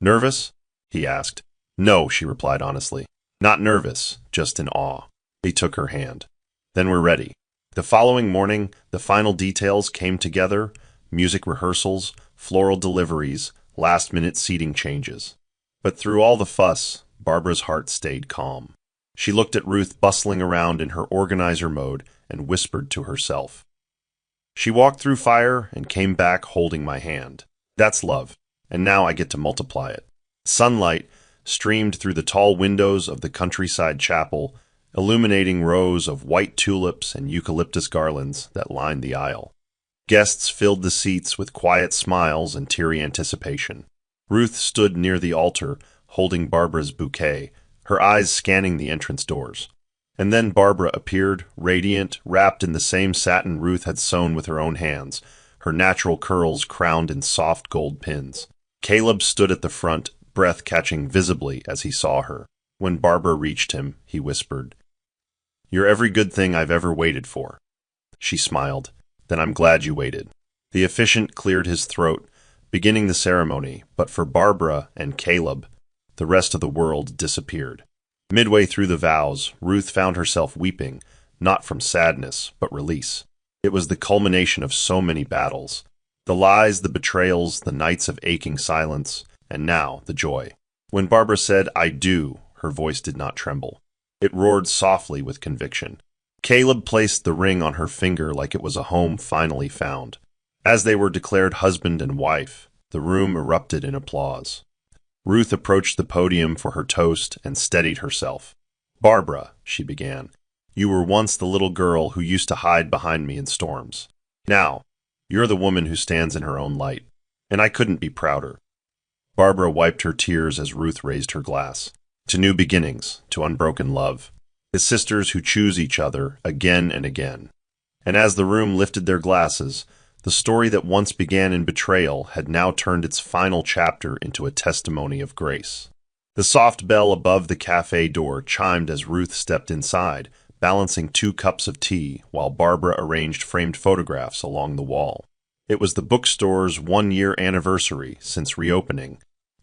Speaker 1: "Nervous?" he asked. "No," she replied honestly. "Not nervous, just in awe." He took her hand. "Then we're ready." The following morning, the final details came together: music rehearsals, floral deliveries, last-minute seating changes. But through all the fuss, Barbara's heart stayed calm. She looked at Ruth bustling around in her organizer mode and whispered to herself. "She walked through fire and came back holding my hand. That's love, and now I get to multiply it." Sunlight streamed through the tall windows of the countryside chapel, illuminating rows of white tulips and eucalyptus garlands that lined the aisle. Guests filled the seats with quiet smiles and teary anticipation. Ruth stood near the altar, holding Barbara's bouquet, her eyes scanning the entrance doors. And then Barbara appeared, radiant, wrapped in the same satin Ruth had sewn with her own hands, her natural curls crowned in soft gold pins. Caleb stood at the front, breath catching visibly as he saw her. When Barbara reached him, he whispered, "You're every good thing I've ever waited for." She smiled. "Then I'm glad you waited." The officiant cleared his throat, beginning the ceremony, but for Barbara and Caleb, the rest of the world disappeared. Midway through the vows, Ruth found herself weeping, not from sadness, but release. It was the culmination of so many battles. The lies, the betrayals, the nights of aching silence, and now the joy. When Barbara said, "I do," her voice did not tremble. It roared softly with conviction. Caleb placed the ring on her finger like it was a home finally found. As they were declared husband and wife, the room erupted in applause. Ruth approached the podium for her toast and steadied herself. "Barbara," she began, "you were once the little girl who used to hide behind me in storms. Now, you're the woman who stands in her own light, and I couldn't be prouder." Barbara wiped her tears as Ruth raised her glass. To new beginnings, to unbroken love. The sisters who choose each other again and again. And as the room lifted their glasses, the story that once began in betrayal had now turned its final chapter into a testimony of grace. The soft bell above the cafe door chimed as Ruth stepped inside, balancing 2 cups of tea while Barbara arranged framed photographs along the wall. It was the bookstore's 1-year anniversary since reopening,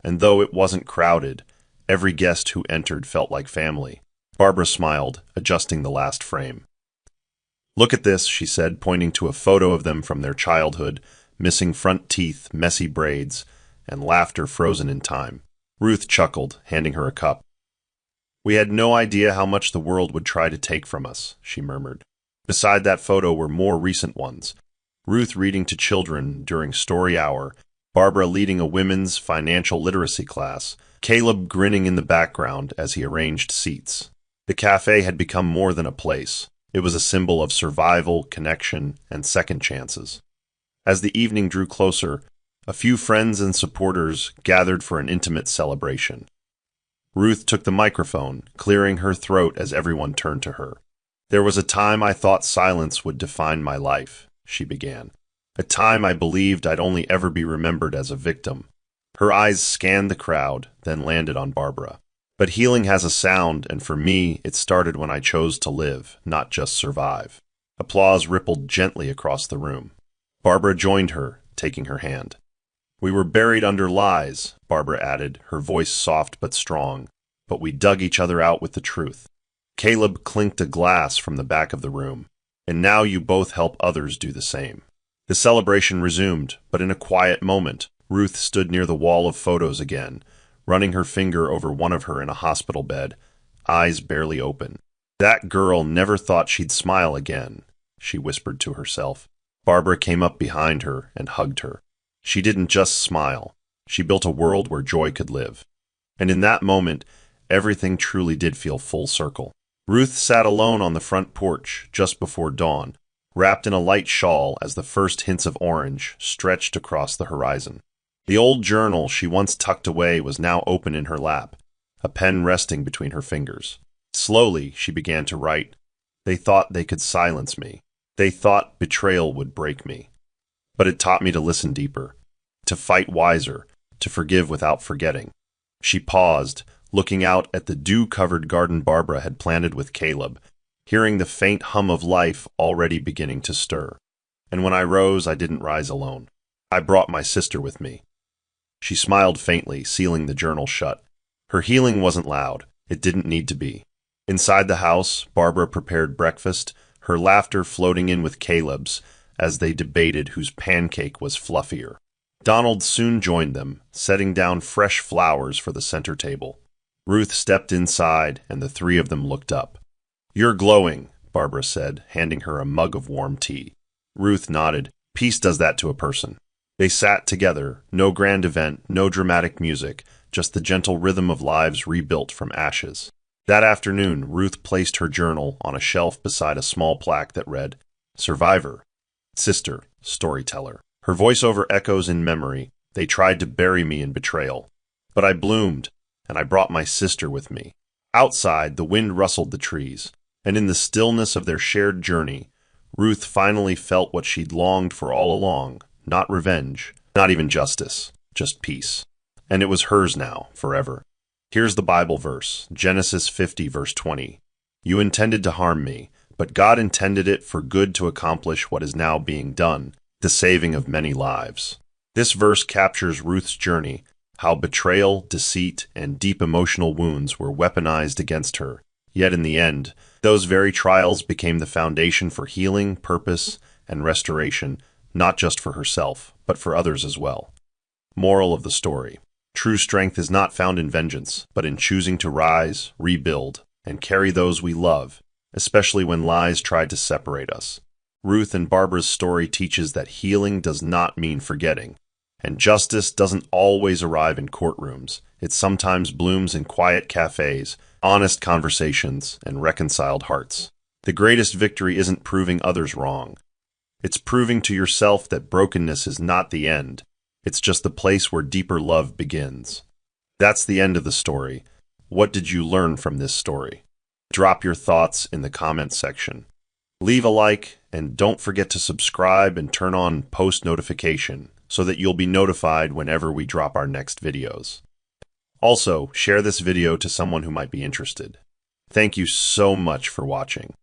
Speaker 1: and though it wasn't crowded, every guest who entered felt like family. Barbara smiled, adjusting the last frame. "Look at this," she said, pointing to a photo of them from their childhood, missing front teeth, messy braids, and laughter frozen in time. Ruth chuckled, handing her a cup. "We had no idea how much the world would try to take from us," she murmured. Beside that photo were more recent ones. Ruth reading to children during story hour, Barbara leading a women's financial literacy class, Caleb grinning in the background as he arranged seats. The cafe had become more than a place. It was a symbol of survival, connection, and second chances. As the evening drew closer, a few friends and supporters gathered for an intimate celebration. Ruth took the microphone, clearing her throat as everyone turned to her. "There was a time I thought silence would define my life," she began. "A time I believed I'd only ever be remembered as a victim." Her eyes scanned the crowd, then landed on Barbara. "But healing has a sound, and for me, it started when I chose to live, not just survive." Applause rippled gently across the room. Barbara joined her, taking her hand. "We were buried under lies," Barbara added, her voice soft but strong, "but we dug each other out with the truth." Caleb clinked a glass from the back of the room. "And now you both help others do the same." The celebration resumed, but in a quiet moment, Ruth stood near the wall of photos again, running her finger over one of her in a hospital bed, eyes barely open. "That girl never thought she'd smile again," she whispered to herself. Barbara came up behind her and hugged her. She didn't just smile. She built a world where joy could live. And in that moment, everything truly did feel full circle. Ruth sat alone on the front porch just before dawn, wrapped in a light shawl as the first hints of orange stretched across the horizon. The old journal she once tucked away was now open in her lap, a pen resting between her fingers. Slowly, she began to write. "They thought they could silence me. They thought betrayal would break me. But it taught me to listen deeper, to fight wiser, to forgive without forgetting." She paused, looking out at the dew-covered garden Barbara had planted with Caleb, hearing the faint hum of life already beginning to stir. "And when I rose, I didn't rise alone. I brought my sister with me." She smiled faintly, sealing the journal shut. Her healing wasn't loud. It didn't need to be. Inside the house, Barbara prepared breakfast, her laughter floating in with Caleb's as they debated whose pancake was fluffier. Donald soon joined them, setting down fresh flowers for the center table. Ruth stepped inside, and the 3 of them looked up. "You're glowing," Barbara said, handing her a mug of warm tea. Ruth nodded. "Peace does that to a person." They sat together, no grand event, no dramatic music, just the gentle rhythm of lives rebuilt from ashes. That afternoon, Ruth placed her journal on a shelf beside a small plaque that read, "Survivor, Sister, Storyteller." Her voiceover echoes in memory. "They tried to bury me in betrayal. But I bloomed, and I brought my sister with me." Outside, the wind rustled the trees, and in the stillness of their shared journey, Ruth finally felt what she'd longed for all along. Not revenge, not even justice, just peace. And it was hers now, forever. Here's the Bible verse, Genesis 50, verse 20. "You intended to harm me, but God intended it for good to accomplish what is now being done, the saving of many lives." This verse captures Ruth's journey, how betrayal, deceit, and deep emotional wounds were weaponized against her. Yet in the end, those very trials became the foundation for healing, purpose, and restoration, not just for herself, but for others as well. Moral of the story: true strength is not found in vengeance, but in choosing to rise, rebuild, and carry those we love especially when lies tried to separate us. Ruth and Barbara's story teaches that healing does not mean forgetting, and justice doesn't always arrive in courtrooms. It sometimes blooms in quiet cafes, honest conversations, and reconciled hearts. The greatest victory isn't proving others wrong. It's proving to yourself that brokenness is not the end. It's just the place where deeper love begins. That's the end of the story. What did you learn from this story? Drop your thoughts in the comments section. Leave a like, and don't forget to subscribe and turn on post notification so that you'll be notified whenever we drop our next videos. Also, share this video to someone who might be interested. Thank you so much for watching.